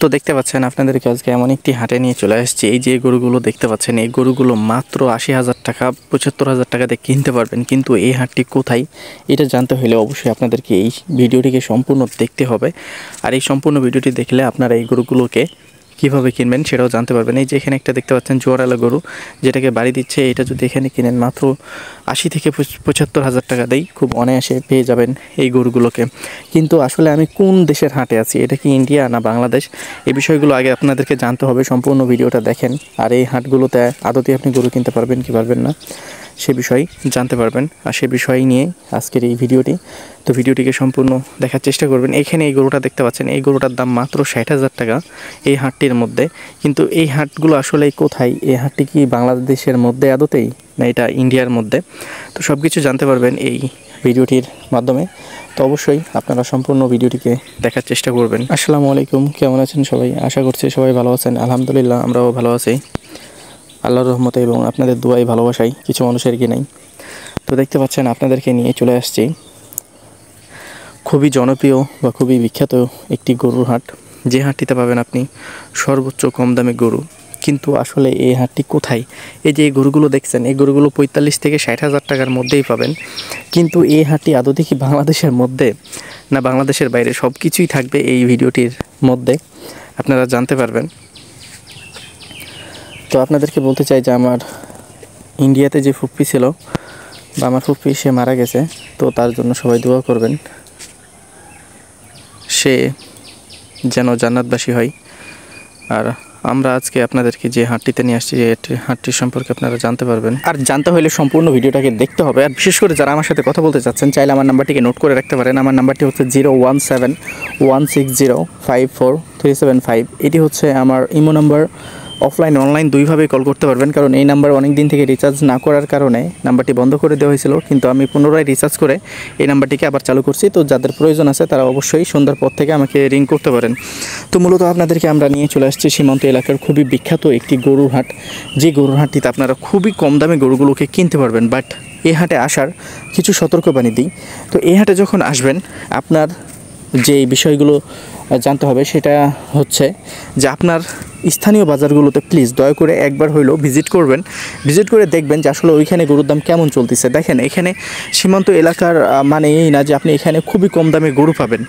তো দেখতে পাচ্ছেন আপনাদেরকে আজকে এমন একটি হাটে নিয়ে চলে আসছি। এই যে গরুগুলো দেখতে পাচ্ছেন, এই গরুগুলো মাত্র ৮০,০০০ টাকা ৭৫,০০০ টাকাতে কিনতে পারবেন। কিন্তু এই হাটটি কোথায় এটা জানতে হলে অবশ্যই আপনাদেরকে এই ভিডিওটিকে সম্পূর্ণ দেখতে হবে। আর এই সম্পূর্ণ ভিডিওটি দেখলে আপনারা এই গরুগুলোকে কীভাবে কিনবেন সেটাও জানতে পারবেন। এই যে এখানে একটা দেখতে পাচ্ছেন জোয়ারালা গরু, যেটাকে বাড়ি দিচ্ছে। এটা যদি এখানে কিনেন মাত্র ৮০ থেকে ৭৫,০০০ টাকা দেই খুব অনায়াসে পেয়ে যাবেন এই গরুগুলোকে। কিন্তু আসলে আমি কোন দেশের হাটে আছি, এটা কি ইন্ডিয়া না বাংলাদেশ, এই বিষয়গুলো আগে আপনাদেরকে জানতে হবে। সম্পূর্ণ ভিডিওটা দেখেন, আর এই হাটগুলোতে আদতে আপনি গরু কিনতে পারবেন কি পারবেন না সে বিষয় জানতে পারবেন। আর সে বিষয় নিয়ে আজকের এই ভিডিওটি। তো ভিডিওটিকে সম্পূর্ণ দেখার চেষ্টা করবেন। এখানে এই গরুটা দেখতে পাচ্ছেন, এই গরুটার দাম মাত্র ৬০,০০০ টাকা এই হাটটির মধ্যে। কিন্তু এই হাটগুলো আসলে কোথায়, এই হাটটি কি বাংলাদেশের মধ্যে আদতেই না এটা ইন্ডিয়ার মধ্যে, তো সব কিছু জানতে পারবেন এই ভিডিওটির মাধ্যমে। তো অবশ্যই আপনারা সম্পূর্ণ ভিডিওটিকে দেখার চেষ্টা করবেন। আসসালামু আলাইকুম, কেমন আছেন সবাই? আশা করছি সবাই ভালো আছেন। আলহামদুলিল্লাহ আমরাও ভালো আছি আল্লাহর রহমতে এবং আপনাদের দোয়াই ভালোবাসাই কিছু মানুষের কি নাই। তো দেখতে পাচ্ছেন আপনাদেরকে নিয়ে চলে আসছি খুবই জনপ্রিয় বা খুবই বিখ্যাত একটি গরুর হাট, যে হাটটিতে পাবেন আপনি সর্বোচ্চ কম দামে গরু। কিন্তু আসলে এই হাটটি কোথায়? এই যে এই গরুগুলো দেখছেন, এই গরুগুলো ৪৫ থেকে ৬০,০০০ টাকার মধ্যেই পাবেন। কিন্তু এই হাটটি আদৌ কি বাংলাদেশের মধ্যে না বাংলাদেশের বাইরে, সব কিছুই থাকবে এই ভিডিওটির মধ্যে, আপনারা জানতে পারবেন। তো আপনাদেরকে বলতে চাই যে আমার ইন্ডিয়াতে যে ফুপ্পি ছিল বা আমার ফুপ্পি, সে মারা গেছে। তো তার জন্য সবাই দোয়া করবেন, সে যেন জান্নাতবাসী হয়। আর আমরা আজকে আপনাদেরকে যে হাটটিতে নিয়ে আসছি, হাটটির সম্পর্কে আপনারা জানতে পারবেন। আর জানতে হলে সম্পূর্ণ ভিডিওটাকে দেখতে হবে। আর বিশেষ করে যারা আমার সাথে কথা বলতে চাচ্ছেন, চাইলে আমার নাম্বারটিকে নোট করে রাখতে পারেন। আমার নাম্বারটি হচ্ছে 017-160-54375। এটি হচ্ছে আমার ইমো নাম্বার। অফলাইন অনলাইন দুইভাবেই কল করতে পারবেন, কারণ এই নাম্বার অনেক দিন থেকে রিচার্জ না করার কারণে নাম্বারটি বন্ধ করে দেওয়া হয়েছিল। কিন্তু আমি পুনরায় রিচার্জ করে এই নাম্বারটিকে আবার চালু করছি। তো যাদের প্রয়োজন আছে তারা অবশ্যই সন্ধ্যার পর থেকে আমাকে রিং করতে পারেন। তো মূলত আপনাদেরকে আমরা নিয়ে চলে আসছি সীমান্ত এলাকার খুবই বিখ্যাত একটি গরুর হাট, যে গরুর হাটটিতে আপনারা খুবই কম দামে গরুগুলোকে কিনতে পারবেন। বাট এই হাটে আসার কিছু সতর্কবাণী দিই। তো এই হাটে যখন আসবেন, আপনার যে বিষয়গুলো জানতে হবে সেটা হচ্ছে যে আপনার স্থানীয় বাজারগুলোতে প্লিজ দয়া করে একবার হইলেও ভিজিট করবেন। ভিজিট করে দেখবেন যে আসলে ওইখানে গরুর দাম কেমন চলতেছে। দেখেন, এখানে সীমান্ত এলাকার মানে এই না যে আপনি এখানে খুবই কম দামে গরু পাবেন।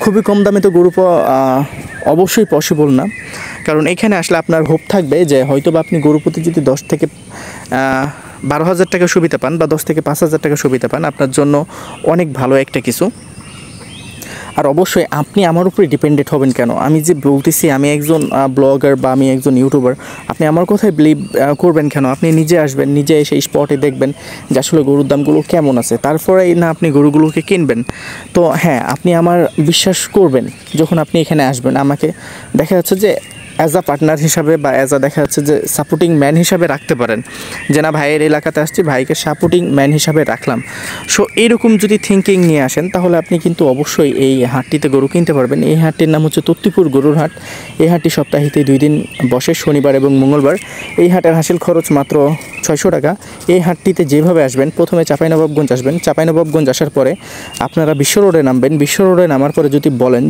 খুবই কম দামে তো গরু পাওয়া অবশ্যই পসিবল না, কারণ এখানে আসলে আপনার হোপ থাকবে যে হয়তো বা আপনি গরু প্রতি যদি ১০ থেকে ১২,০০০ টাকা সুবিধা পান বা ১০ থেকে ৫,০০০ টাকা সুবিধা পান, আপনার জন্য অনেক ভালো একটা কিছু। আর অবশ্যই আপনি আমার উপরে ডিপেন্ডেন্ট হবেন কেন? আমি যে বলতেছি আমি একজন ব্লগার বা আমি একজন ইউটিউবার, আপনি আমার কথায় বিলিভ করবেন কেন? আপনি নিজে আসবেন, নিজে এসে স্পটে দেখবেন যে আসলে গরুর দামগুলো কেমন আছে, তারপরে না আপনি গরুগুলোকে কিনবেন। তো হ্যাঁ, আপনি আমার বিশ্বাস করবেন যখন আপনি এখানে আসবেন। আমাকে দেখা যাচ্ছে যে অ্যাজ আ পার্টনার হিসাবে বা অ্যাজ আ দেখা যাচ্ছে যে সাপোর্টিং ম্যান হিসাবে রাখতে পারেন, যে না ভাইয়ের এলাকাতে আসছি, ভাইকে সাপোর্টিং ম্যান হিসাবে রাখলাম। সো এইরকম যদি থিঙ্কিং নিয়ে আসেন, তাহলে আপনি কিন্তু অবশ্যই এই হাটটিতে গরু কিনতে পারবেন। এই হাটটির নাম হচ্ছে তত্ত্বপুর গরুর হাট। এই হাটটি সপ্তাহেতে 2 দিন বসে, শনিবার এবং মঙ্গলবার। এই হাটের হাসিল খরচ মাত্র ৬০০ টাকা। এই হাটটিতে যেভাবে আসবেন, প্রথমে চাঁপাইনবাবগঞ্জ আসবেন। চাঁপাইনবাবগঞ্জ আসার পরে আপনারা বিশ্ব রোডে নামবেন। বিশ্ব রোডে নামার পরে যদি বলেন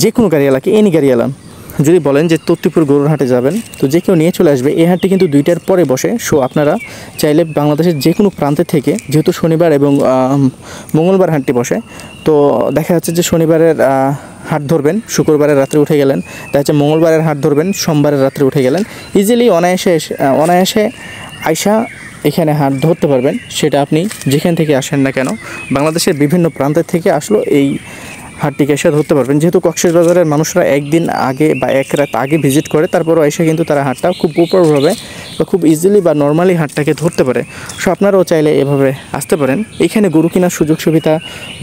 যে কোনো গাড়িওয়ালাকে, এনি গাড়িওয়ালা যদি বলেন যে তত্ত্বপুর গরুর হাটে যাবেন, তো যে কেউ নিয়ে চলে আসবে। এই হাটটি কিন্তু 2টার পরে বসে। সো আপনারা চাইলে বাংলাদেশের যে কোনো প্রান্তে থেকে, যেহেতু শনিবার এবং মঙ্গলবার হাটটি বসে, তো দেখা যাচ্ছে যে শনিবারের হাট ধরবেন, শুক্রবারের রাত্রে উঠে গেলেন, দেখা যাচ্ছে মঙ্গলবারের হাট ধরবেন, সোমবারের রাত্রে উঠে গেলেন। ইজিলি অনায়াসে আইসা এখানে হাট ধরতে পারবেন। সেটা আপনি যেখান থেকে আসেন না কেন, বাংলাদেশের বিভিন্ন প্রান্তের থেকে আসলো এই হাটটিকে এসে ধরতে পারবেন। যেহেতু কক্সবাজারের মানুষরা একদিন আগে বা এক রাত আগে ভিজিট করে, তারপরও এসে কিন্তু তারা হাটটা খুব প্রপারভাবে বা খুব ইজিলি বা নর্মালি হাটটাকে ধরতে পারে। সো আপনারাও চাইলে এভাবে আসতে পারেন। এইখানে গরু কেনার সুযোগ সুবিধা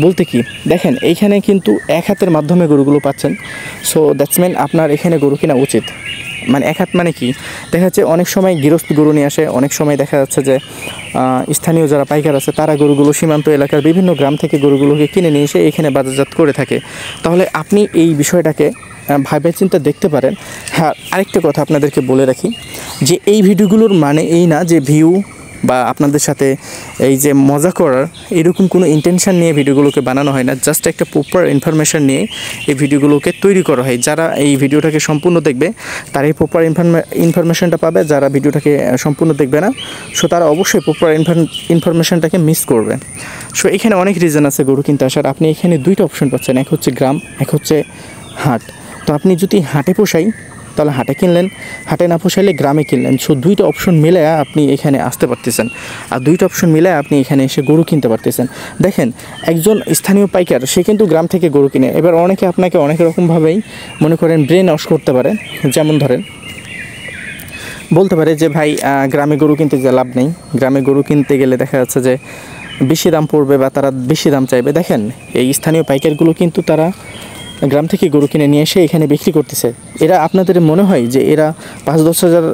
বলতে কি, দেখেন এইখানে কিন্তু এক হাতের মাধ্যমে গরুগুলো পাচ্ছেন। সো দ্যাটস মিন আপনার এখানে গরু কেনা উচিত। মানে এক হাত মানে কি, দেখা যাচ্ছে অনেক সময় গৃহস্থ গরু নিয়ে আসে, অনেক সময় দেখা যাচ্ছে যে স্থানীয় যারা পাইকার আছে তারা গরুগুলো সীমান্ত এলাকার বিভিন্ন গ্রাম থেকে গরুগুলোকে কিনে নিয়ে এসে এখানে বাজারজাত করে থাকে। তাহলে আপনি এই বিষয়টাকে ভাবে চিন্তা দেখতে পারেন। হ্যাঁ, আরেকটা কথা আপনাদেরকে বলে রাখি যে এই ভিডিওগুলোর মানে এই না যে ভিউ বা আপনাদের সাথে এই যে মজা করার এরকম কোনো ইন্টেনশন নিয়ে ভিডিওগুলোকে বানানো হয় না। জাস্ট একটা প্রপার ইনফরমেশন নিয়ে এই ভিডিওগুলোকে তৈরি করা হয়। যারা এই ভিডিওটাকে সম্পূর্ণ দেখবে তারা এই প্রপার ইনফরমেশনটা পাবে, যারা ভিডিওটাকে সম্পূর্ণ দেখবে না সো তারা অবশ্যই প্রপার ইনফরমেশনটাকে মিস করবে। সো এখানে অনেক রিজন আছে গরু কিনতে আসার। আপনি এখানে দুইটা অপশন পাচ্ছেন, এক হচ্ছে গ্রাম, এক হচ্ছে হাট। তো আপনি যদি হাটে পোষাই তাহলে হাটে কিনলেন, হাটে না পোষাইলে গ্রামে কিনলেন। সো দুইটা অপশন মিলে আপনি এখানে আসতে পারতেছেন, আর দুইটা অপশন মিলে আপনি এখানে এসে গরু কিনতে পারতেছেন। দেখেন একজন স্থানীয় পাইকার সে কিন্তু গ্রাম থেকে গরু কিনে। এবার অনেকে আপনাকে অনেক রকমভাবেই মনে করেন ব্রেন ওয়াশ করতে পারে। যেমন ধরেন বলতে পারে যে ভাই গ্রামে গরু কিনতে যে লাভ নেই, গ্রামে গরু কিনতে গেলে দেখা যাচ্ছে যে বেশি দাম পড়বে বা তারা বেশি দাম চাইবে। দেখেন এই স্থানীয় পাইকারগুলো কিন্তু তারা গ্রাম থেকে গরু কিনে নিয়ে এসে এখানে বিক্রি করতেছে। এরা আপনাদের মনে হয় যে এরা 5-10 হাজার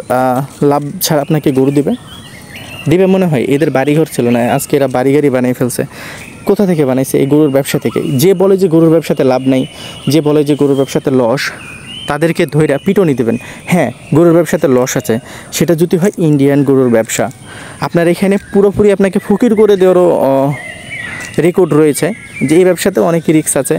লাভ ছাড়া আপনাকে গরু দিবে মনে হয়? এদের বাড়িঘর ছিল না, আজকে এরা বাড়িগাড়ি বানিয়ে ফেলছে। কোথা থেকে বানাইছে? এই গরুর ব্যবসা থেকে। যে বলে যে গরুর ব্যবসাতে লাভ নেই, যে বলে যে গরুর ব্যবসাতে লস, তাদেরকে ধইরা পিটনি দেবেন। হ্যাঁ, গরুর ব্যবসাতে লস আছে, সেটা যদি হয় ইন্ডিয়ান গরুর ব্যবসা। আপনার এখানে পুরোপুরি আপনাকে ফকির করে দেওয়ারও রেকর্ড রয়েছে যে এই ব্যবসাতে অনেক রিস্ক আছে,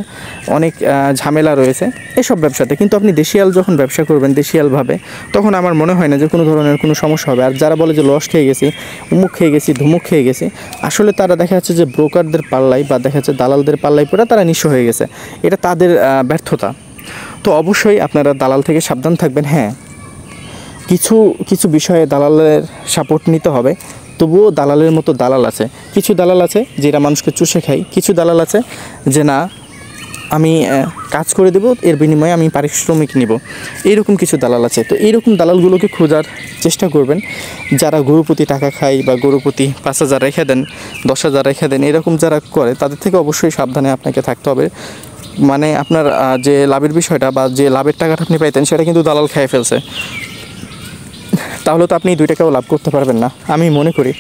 অনেক ঝামেলা রয়েছে এসব ব্যবসাতে। কিন্তু আপনি দেশিয়াল যখন ব্যবসা করবেন দেশিয়ালভাবে, তখন আমার মনে হয় না যে কোনো ধরনের কোনো সমস্যা হবে। আর যারা বলে যে লস খেয়ে গেছি, উমুক খেয়ে গেছি, ধুমুক খেয়ে গেছি, আসলে তারা দেখা যাচ্ছে যে ব্রোকারদের পাল্লাই বা দেখা যাচ্ছে দালালদের পাল্লাই পড়ে তারা নিঃস্ব হয়ে গেছে। এটা তাদের ব্যর্থতা। তো অবশ্যই আপনারা দালাল থেকে সাবধান থাকবেন। হ্যাঁ, কিছু বিষয়ে দালালের সাপোর্ট নিতে হবে, তবুও দালালের মতো দালাল আছে। কিছু দালাল আছে যেটা মানুষকে চুষে খায়, কিছু দালাল আছে যে না আমি কাজ করে দেব, এর বিনিময়ে আমি পারিশ্রমিক নিব, এইরকম কিছু দালাল আছে। তো এইরকম দালালগুলোকে খোঁজার চেষ্টা করবেন। যারা গরুপতি টাকা খায় বা গরুপতি 5,000 রেখে দেন, 10,000 রেখে দেন, এরকম যারা করে তাদের থেকে অবশ্যই সাবধানে আপনাকে থাকতে হবে। মানে আপনার যে লাভের বিষয়টা বা যে লাভের টাকাটা আপনি পাইতেন সেটা কিন্তু দালাল খেয়ে ফেলছে, তাহলে তো আপনি 2 টাকাও লাভ করতে পারবেন না আমি মনে করি।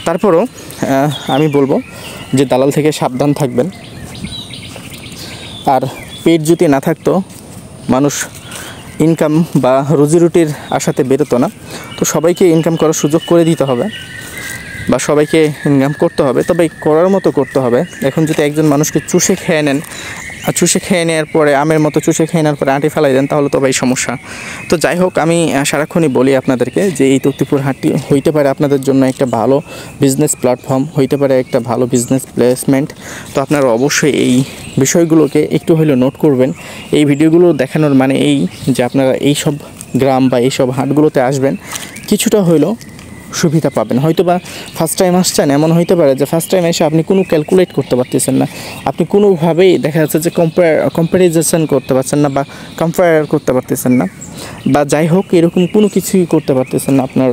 তারপরও আমি বলবো যে দালাল থেকে সাবধান থাকবেন। আর পেট যদি না থাকতো মানুষ ইনকাম বা রুজিরুটির আশাতে বেরোতো না। তো সবাইকে ইনকাম করার সুযোগ করে দিতে হবে বা সবাইকে ইনকাম করতে হবে, তবে করার মতো করতে হবে। এখন যদি একজন মানুষকে চুষে খেয়ে নেন, চুষে খেয়ে নেওয়ার পরে আমের মতো চুষে খেয়ে নেওয়ার পরে আঁটি ফেলাই দেন, তাহলে তো ভাই সমস্যা। তো যাই হোক, আমি সারাক্ষণই বলি আপনাদেরকে যে এই তক্তিপুর হাটটি হইতে পারে আপনাদের জন্য একটা ভালো বিজনেস প্ল্যাটফর্ম, হইতে পারে একটা ভালো বিজনেস প্লেসমেন্ট। তো আপনারা অবশ্যই এই বিষয়গুলোকে একটু হলেও নোট করবেন। এই ভিডিওগুলো দেখানোর মানে এই যে আপনারা এই সব গ্রাম বা এই সব হাটগুলোতে আসবেন, কিছুটা হলেও সুবিধা পাবেন। হয়তো বা ফার্স্ট টাইম আসছেন, এমন হইতে পারে যে ফার্স্ট টাইম এসে আপনি কোনো ক্যালকুলেট করতে পারতেছেন না, আপনি কোনোভাবেই দেখা যাচ্ছে যে কম্প্যারিজেশন করতে পারছেন না বা কম্পেয়ার করতে পারতেছেন না, বা যাই হোক এরকম কোনো কিছুই করতে পারতেছেন না আপনার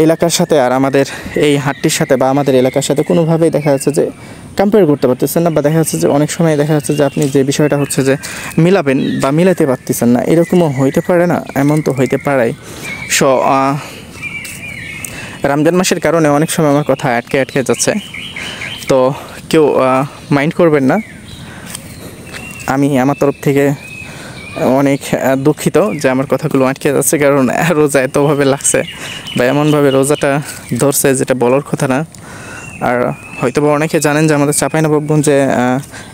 এলাকার সাথে আর আমাদের এই হাটটির সাথে বা আমাদের এলাকার সাথে কোনোভাবেই দেখা যাচ্ছে যে কম্পেয়ার করতে পারতেছেন না, বা দেখা যাচ্ছে যে অনেক সময় দেখা যাচ্ছে যে আপনি যে বিষয়টা হচ্ছে যে মিলাবেন বা মিলাতে পারতেছেন না, এরকমও হইতে পারে না, এমন তো হইতে পারে। সো রমজান মাসের কারণে অনেক সময় আমার কথা আটকে যাচ্ছে, তো কেউ মাইন্ড করবেন না। আমি আমার তরফ থেকে অনেক দুঃখিত যে আমার কথাগুলো আটকে যাচ্ছে, কারণ রোজা এতভাবে লাগছে বা এমনভাবে রোজাটা ধরছে যেটা বলার কথা না। আর হয়তো বা অনেকে জানেন যে আমাদের চাঁপাইনবাবগঞ্জে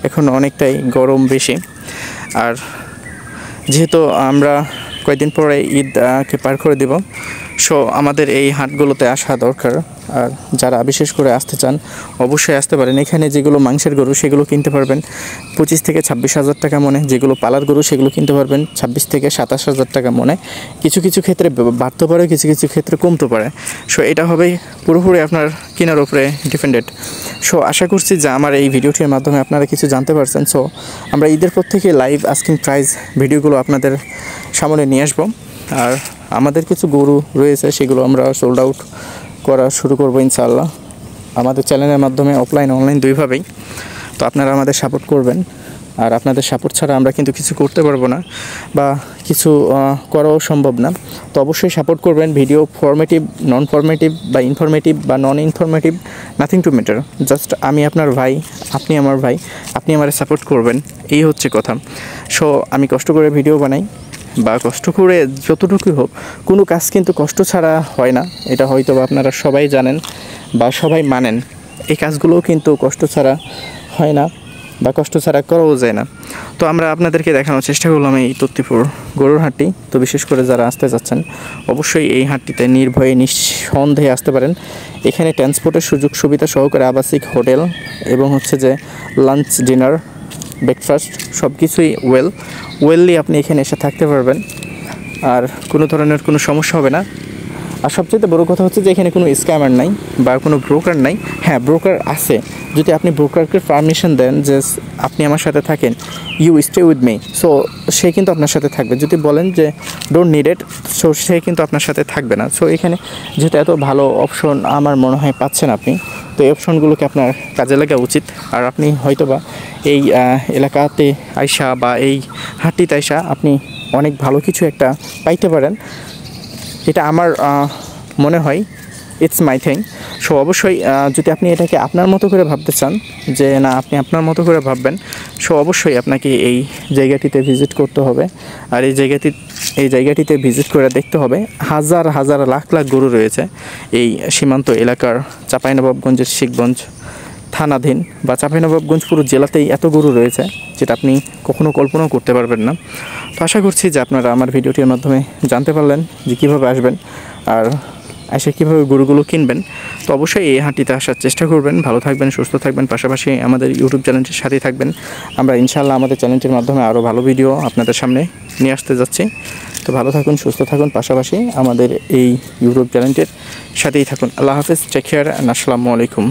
এখন অনেকটাই গরম বেশি, আর যেহেতু আমরা কয়েকদিন পরে ঈদকে পার করে দেব, সো আমাদের এই হাটগুলোতে আসা দরকার। আর যারা বিশেষ করে আসতে চান অবশ্যই আসতে পারেন। এখানে যেগুলো মাংসের গরু সেগুলো কিনতে পারবেন 25 থেকে 26 হাজার টাকা মনে, যেগুলো পালার গরু সেগুলো কিনতে পারবেন 26 থেকে 27 হাজার টাকা মনে। কিছু কিছু ক্ষেত্রে বাড়তে পারে, কিছু কিছু ক্ষেত্রে কমতে পারে। সো এটা হবে পুরোপুরি আপনার কেনার উপরে ডিপেন্ডেড। সো আশা করছি যে আমার এই ভিডিওটির মাধ্যমে আপনারা কিছু জানতে পারছেন। সো আমরা ঈদের পর থেকে লাইভ আস্কিং প্রাইস ভিডিওগুলো আপনাদের সামনে নিয়ে আসবো। আর আমাদের কিছু গরু রয়েছে সেগুলো আমরা সোল্ড আউট করা শুরু করবো ইনশাআল্লাহ আমাদের চ্যানেলের মাধ্যমে, অফলাইন অনলাইন দুইভাবেই। তো আপনারা আমাদের সাপোর্ট করবেন, আর আপনাদের সাপোর্ট ছাড়া আমরা কিন্তু কিছু করতে পারবো না বা কিছু করাও সম্ভব না। তো অবশ্যই সাপোর্ট করবেন। ভিডিও ফরমেটিভ, নন ফরমেটিভ বা ইনফরমেটিভ বা non informative, nothing to matter. Just আমি আপনার ভাই, আপনি আমার ভাই, আপনি আমারে সাপোর্ট করবেন, এই হচ্ছে কথা। সো আমি কষ্ট করে ভিডিও বানাই, বা কষ্ট করে যতটুকুই হোক, কোনো কাজ কিন্তু কষ্ট ছাড়া হয় না। এটা হয়তো বা আপনারা সবাই জানেন বা সবাই মানেন। এই কাজগুলোও কিন্তু কষ্ট ছাড়া হয় না বা কষ্ট ছাড়া করাও যায় না। তো আমরা আপনাদেরকে দেখানোর চেষ্টা করলাম এই তত্ত্বপুর গরুর হাটটি। তো বিশেষ করে যারা আসতে চাচ্ছেন অবশ্যই এই হাটটিতে নির্ভয়ে নিঃসন্দেহে আসতে পারেন। এখানে ট্রান্সপোর্টের সুযোগ সুবিধা সহকারে আবাসিক হোটেল এবং হচ্ছে যে লাঞ্চ, ডিনার, ব্রেকফাস্ট সব কিছুই ওয়েললি আপনি এখানে এসে থাকতে পারবেন, আর কোনো ধরনের কোনো সমস্যা হবে না। আর সবচেয়ে বড় কথা হচ্ছে যে এখানে কোনো স্ক্যামার নাই বা কোনো ব্রোকার নাই। হ্যাঁ, ব্রোকার আছে, যদি আপনি ব্রোকারকে পারমিশন দেন যে আপনি আমার সাথে থাকেন, you stay with me, so সে কিন্তু আপনার সাথে থাকবে। যদি বলেন যে ডোন্ট নিড ইট, সো সে কিন্তু আপনার সাথে থাকবে না। সো এখানে যেহেতু এত ভালো অপশন আমার মনে হয় পাচ্ছেন আপনি, তো এই অপশনগুলোকে আপনার কাজে লাগা উচিত। আর আপনি হয়তোবা এই এলাকাতে আইসা বা এই হাটটিতে আইসা আপনি অনেক ভালো কিছু একটা পাইতে পারেন, এটা আমার মনে হয়। It's my thing. সো অবশ্যই যদি আপনি এটাকে আপনার মতো করে ভাবতে চান, যে না আপনি আপনার মতো করে ভাববেন, সো অবশ্যই আপনাকে এই জায়গাটিতে ভিজিট করতে হবে। আর এই জায়গাটিতে ভিজিট করে দেখতে হবে হাজার হাজার লাখ লাখ গরু রয়েছে এই সীমান্ত এলাকার চাঁপাইনবাবগঞ্জের শিখগঞ্জ থানাধীন বা চাঁপাইনবাবগঞ্জ পুরো জেলাতেই এত গরু রয়েছে যেটা আপনি কখনো কল্পনাও করতে পারবেন না। তো আশা করছি যে আপনারা আমার ভিডিওটির মাধ্যমে জানতে পারলেন যে কীভাবে আসবেন আর এসে কীভাবে গরুগুলো কিনবেন। তো অবশ্যই এই হাটটিতে আসার চেষ্টা করবেন। ভালো থাকবেন, সুস্থ থাকবেন, পাশাপাশি আমাদের ইউটিউব চ্যানেলটির সাথেই থাকবেন। আমরা ইনশাআল্লাহ আমাদের চ্যানেলটির মাধ্যমে আরও ভালো ভিডিও আপনাদের সামনে নিয়ে আসতে যাচ্ছি। তো ভালো থাকুন, সুস্থ থাকুন, পাশাপাশি আমাদের এই ইউটিউব চ্যানেলটির সাথেই থাকুন। আল্লাহ হাফেজ, টেক কেয়ার, আসসালামু আলাইকুম।